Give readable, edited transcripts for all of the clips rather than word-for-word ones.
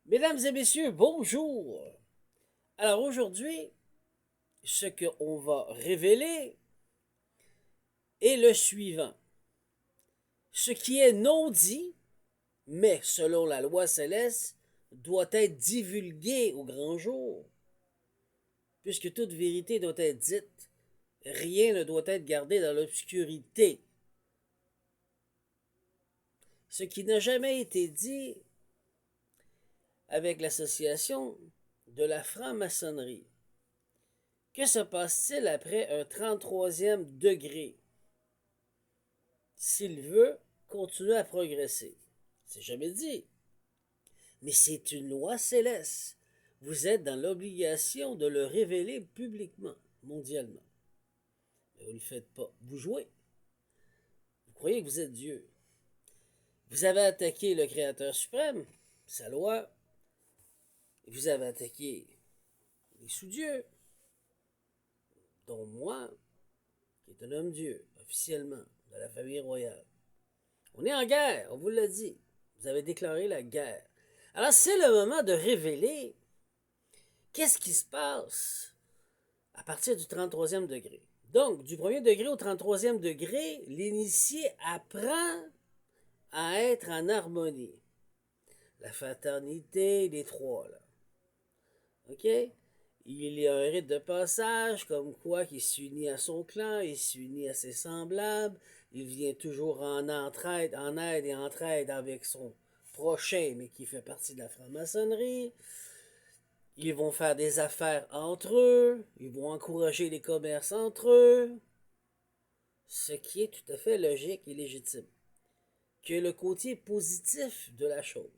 Mesdames et messieurs, bonjour. Alors aujourd'hui, ce qu'on va révéler est le suivant. Ce qui est non dit, mais selon la loi céleste, doit être divulgué au grand jour. Puisque toute vérité doit être dite, rien ne doit être gardé dans l'obscurité. Ce qui n'a jamais été dit avec l'association de la franc-maçonnerie. Que se passe-t-il après un 33e degré? S'il veut continuer à progresser. C'est jamais dit. Mais c'est une loi céleste. Vous êtes dans l'obligation de le révéler publiquement, mondialement. Mais vous ne le faites pas. Vous jouez. Vous croyez que vous êtes Dieu. Vous avez attaqué le Créateur suprême, sa loi. Vous avez attaqué les sous-dieux, dont moi, qui est un homme-dieu, officiellement, de la famille royale. On est en guerre, on vous l'a dit. Vous avez déclaré la guerre. Alors c'est le moment de révéler qu'est-ce qui se passe à partir du 33e degré. Donc, du 1er degré au 33e degré, l'initié apprend à être en harmonie. La fraternité, les trois, là. OK? Il y a un rite de passage, comme quoi qu'il s'unit à son clan, il s'unit à ses semblables, il vient toujours en entraide, en aide et entraide avec son prochain, mais qui fait partie de la franc-maçonnerie. Ils vont faire des affaires entre eux, ils vont encourager les commerces entre eux, ce qui est tout à fait logique et légitime. Que le côté positif de la chose.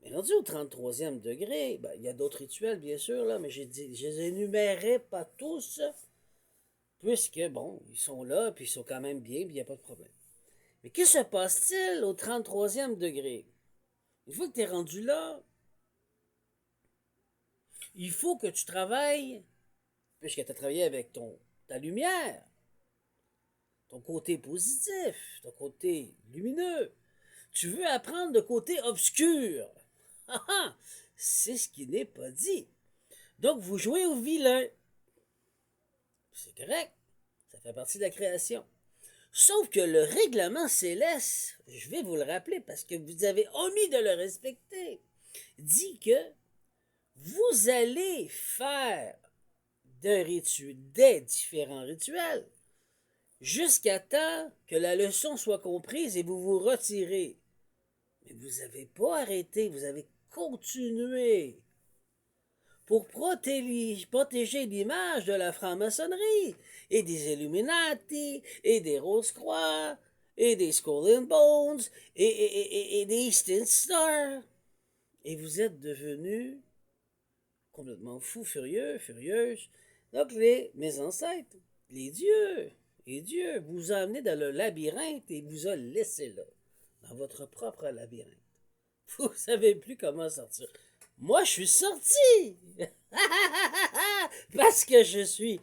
Mais rendu au 33e degré, ben, il y a d'autres rituels, bien sûr, là, mais je les énumérais pas tous, puisque, bon, ils sont là, puis ils sont quand même bien, puis il n'y a pas de problème. Mais que se passe-t-il au 33e degré? Une fois que tu es rendu là, il faut que tu travailles, puisque tu as travaillé avec ta lumière, ton côté positif, ton côté lumineux. Tu veux apprendre le côté obscur. Ah ah! C'est ce qui n'est pas dit. Donc, vous jouez au vilain. C'est correct. Ça fait partie de la création. Sauf que le règlement céleste, je vais vous le rappeler parce que vous avez omis de le respecter, dit que vous allez faire des différents rituels jusqu'à temps que la leçon soit comprise et vous vous retirez. Mais vous n'avez pas arrêté, vous avez continué pour protéger l'image de la franc-maçonnerie et des Illuminati et des Rose-Croix et des Skull and Bones et des Eastern Star. Et vous êtes devenus complètement fous, furieux, furieuses. Donc mes ancêtres, les dieux vous ont amené dans le labyrinthe et vous ont laissé là, dans votre propre labyrinthe. Vous ne savez plus comment sortir. Moi, je suis sorti! Parce que je suis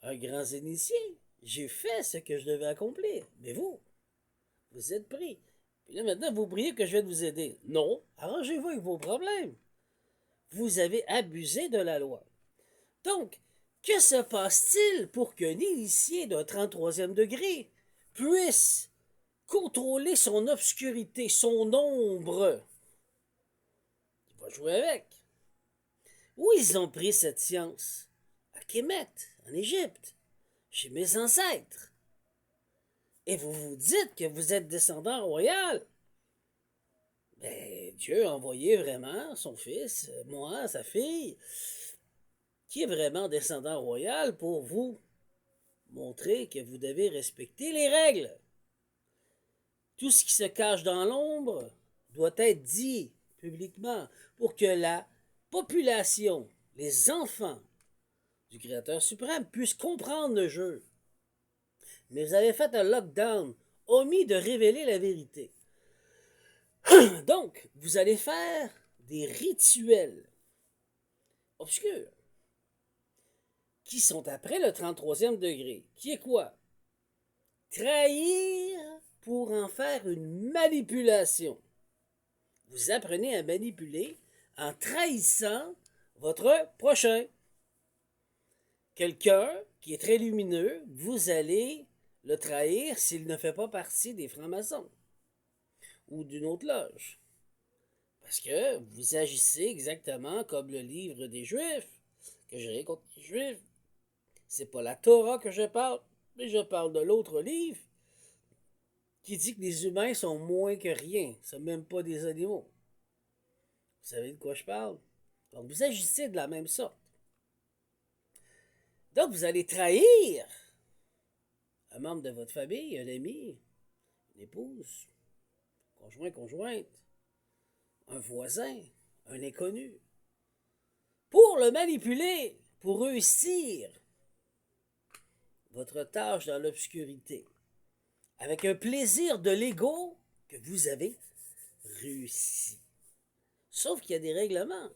un grand initié. J'ai fait ce que je devais accomplir. Mais vous êtes pris. Puis là, maintenant, vous priez que je vienne vous aider. Non, arrangez-vous avec vos problèmes. Vous avez abusé de la loi. Donc, que se passe-t-il pour qu'un initié d'un 33e degré puisse contrôler son obscurité, son ombre? Il va jouer avec. Où ils ont pris cette science? À Kémet, en Égypte, chez mes ancêtres. Et vous vous dites que vous êtes descendant royal. Ben, Dieu a envoyé vraiment son fils, moi, sa fille, qui est vraiment descendant royal pour vous montrer que vous devez respecter les règles. Tout ce qui se cache dans l'ombre doit être dit publiquement pour que la population, les enfants du Créateur suprême puissent comprendre le jeu. Mais vous avez fait un lockdown, omis de révéler la vérité. Donc, vous allez faire des rituels obscurs qui sont après le 33e degré. Qui est quoi? Trahir pour en faire une manipulation. vous apprenez à manipuler en trahissant votre prochain. Quelqu'un qui est très lumineux, vous allez le trahir s'il ne fait pas partie des francs-maçons ou d'une autre loge. Parce que vous agissez exactement comme le livre des Juifs, que j'ai rien contre les Juifs. C'est pas la Torah que je parle, mais je parle de l'autre livre qui dit que les humains sont moins que rien, ne sont même pas des animaux. Vous savez de quoi je parle? Donc vous agissez de la même sorte. Donc vous allez trahir un membre de votre famille, un ami, une épouse, conjoint, conjointe, un voisin, un inconnu, pour le manipuler, pour réussir votre tâche dans l'obscurité, avec un plaisir de l'ego que vous avez réussi. Sauf qu'il y a des règlements.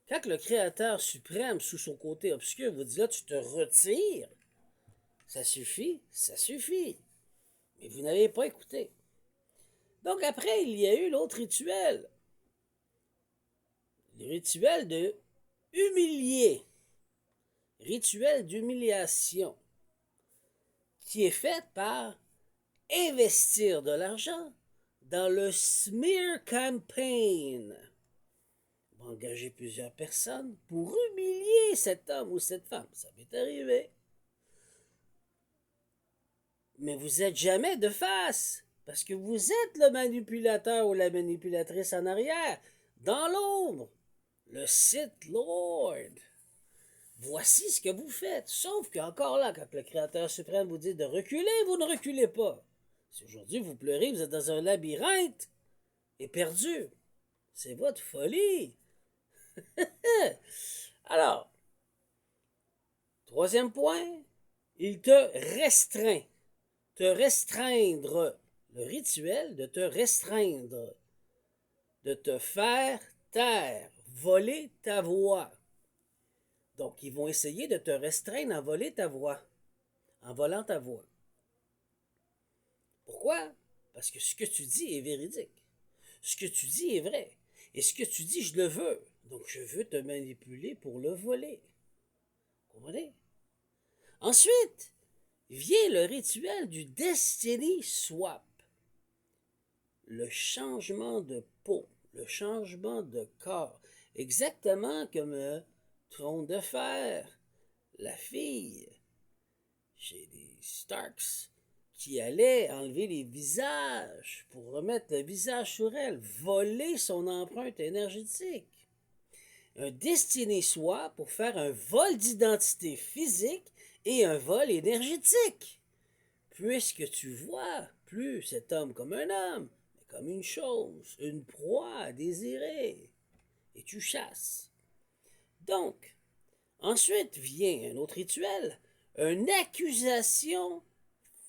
Quand le Créateur suprême, sous son côté obscur, vous dit là, tu te retires, ça suffit, ça suffit. Mais vous n'avez pas écouté. Donc après, il y a eu l'autre rituel. Le rituel de humilier. Rituel d'humiliation. Qui est fait par investir de l'argent dans le smear campaign. On va engager plusieurs personnes pour humilier cet homme ou cette femme. Ça m'est arrivé. Mais vous n'êtes jamais de face, parce que vous êtes le manipulateur ou la manipulatrice en arrière, dans l'ombre, le Sith Lord. Voici ce que vous faites. Sauf qu'encore là, quand le Créateur suprême vous dit de reculer, vous ne reculez pas. Si aujourd'hui vous pleurez, vous êtes dans un labyrinthe et perdu. C'est votre folie. Alors, troisième point, il te restreint. Te restreindre. Le rituel de te restreindre. De te faire taire. Voler ta voix. Donc, ils vont essayer de te restreindre en voler ta voix. En volant ta voix. Pourquoi? Parce que ce que tu dis est véridique. Ce que tu dis est vrai. Et ce que tu dis, je le veux. Donc, je veux te manipuler pour le voler. Vous comprenez? Ensuite, vient le rituel du Destiny Swap. Le changement de peau, le changement de corps. Exactement comme un trône de fer. La fille, chez les Starks, qui allait enlever les visages pour remettre le visage sur elle, voler son empreinte énergétique. Un Destiny Swap pour faire un vol d'identité physique et un vol énergétique. Puisque tu vois plus cet homme comme un homme, mais comme une chose, une proie à désirer. Et tu chasses. Donc, ensuite vient un autre rituel, une accusation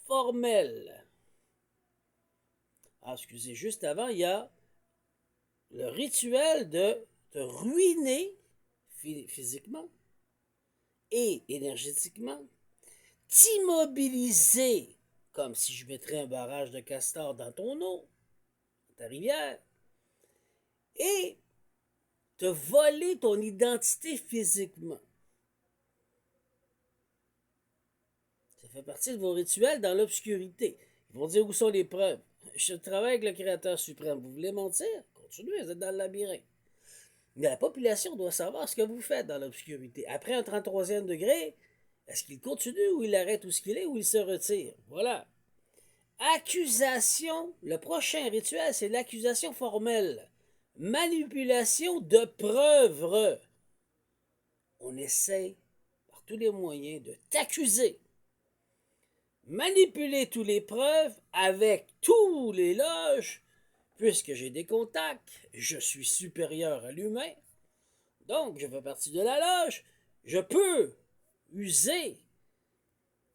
formelle. Ah, excusez, juste avant, il y a le rituel de te ruiner physiquement et énergétiquement, t'immobiliser, comme si je mettrais un barrage de castor dans ton eau, dans ta rivière, et te voler ton identité physiquement. Ça fait partie de vos rituels dans l'obscurité. Ils vont dire où sont les preuves. Je travaille avec le Créateur suprême. Vous voulez mentir? Continuez, vous êtes dans le labyrinthe. Mais la population doit savoir ce que vous faites dans l'obscurité. Après un 33e degré, est-ce qu'il continue ou il arrête où ce qu'il est ou il se retire? Voilà. Accusation. Le prochain rituel, c'est l'accusation formelle. Manipulation de preuves. On essaie par tous les moyens de t'accuser. Manipuler toutes les preuves avec tous les loges, puisque j'ai des contacts, je suis supérieur à l'humain, donc je fais partie de la loge, je peux user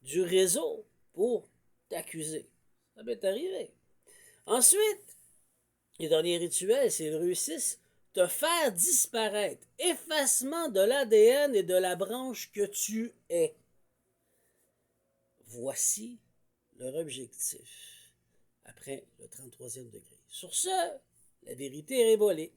du réseau pour t'accuser. Ça m'est arrivé. Ensuite, le dernier rituel, c'est le réussisse, te faire disparaître, effacement de l'ADN et de la branche que tu es. Voici leur objectif après le 33e degré. Sur ce, La vérité est révélée.